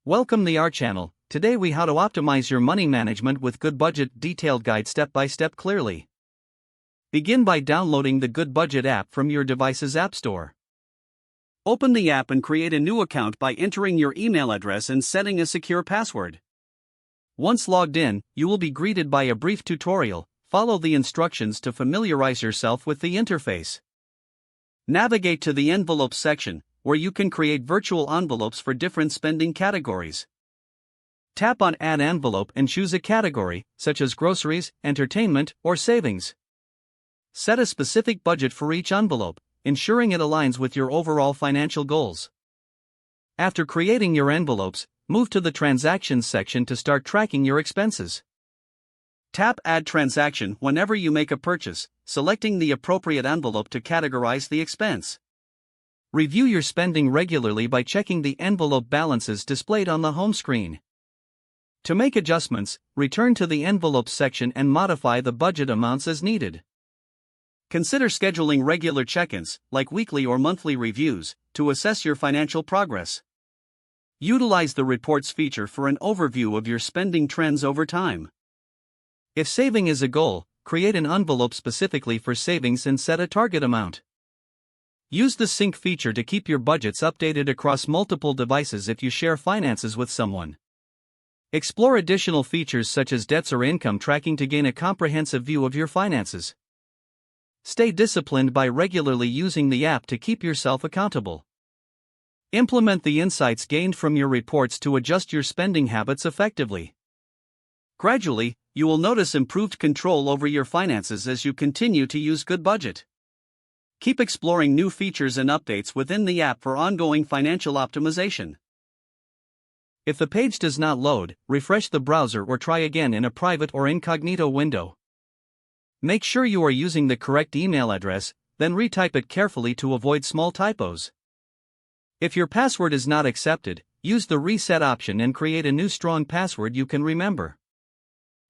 Welcome to our channel. Today we how to optimize your money management with GoodBudget detailed guide step by step clearly. Begin by downloading the GoodBudget app from your device's app store. Open the app and create a new account by entering your email address and setting a secure password. Once logged in, you will be greeted by a brief tutorial. Follow the instructions to familiarize yourself with the interface. Navigate to the envelope section, where you can create virtual envelopes for different spending categories. Tap on Add Envelope and choose a category, such as groceries, entertainment, or savings. Set a specific budget for each envelope, ensuring it aligns with your overall financial goals. After creating your envelopes, move to the Transactions section to start tracking your expenses. Tap Add Transaction whenever you make a purchase, selecting the appropriate envelope to categorize the expense. Review your spending regularly by checking the envelope balances displayed on the home screen. To make adjustments, return to the envelopes section and modify the budget amounts as needed. Consider scheduling regular check-ins, like weekly or monthly reviews, to assess your financial progress. Utilize the Reports feature for an overview of your spending trends over time. If saving is a goal, create an envelope specifically for savings and set a target amount. Use the sync feature to keep your budgets updated across multiple devices if you share finances with someone. Explore additional features such as debts or income tracking to gain a comprehensive view of your finances. Stay disciplined by regularly using the app to keep yourself accountable. Implement the insights gained from your reports to adjust your spending habits effectively. Gradually, you will notice improved control over your finances as you continue to use GoodBudget. Keep exploring new features and updates within the app for ongoing financial optimization. If the page does not load, refresh the browser or try again in a private or incognito window. Make sure you are using the correct email address, then retype it carefully to avoid small typos. If your password is not accepted, use the reset option and create a new strong password you can remember.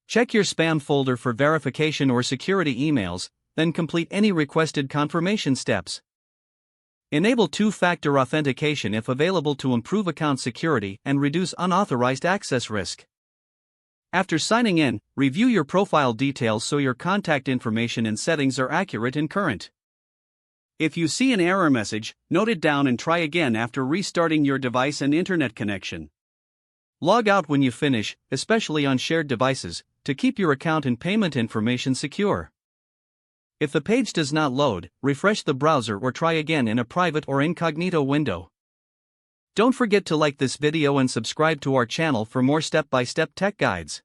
Check your spam folder for verification or security emails, then complete any requested confirmation steps. Enable two-factor authentication if available to improve account security and reduce unauthorized access risk. After signing in, review your profile details so your contact information and settings are accurate and current. If you see an error message, note it down and try again after restarting your device and internet connection. Log out when you finish, especially on shared devices, to keep your account and payment information secure. If the page does not load, refresh the browser or try again in a private or incognito window. Don't forget to like this video and subscribe to our channel for more step-by-step tech guides.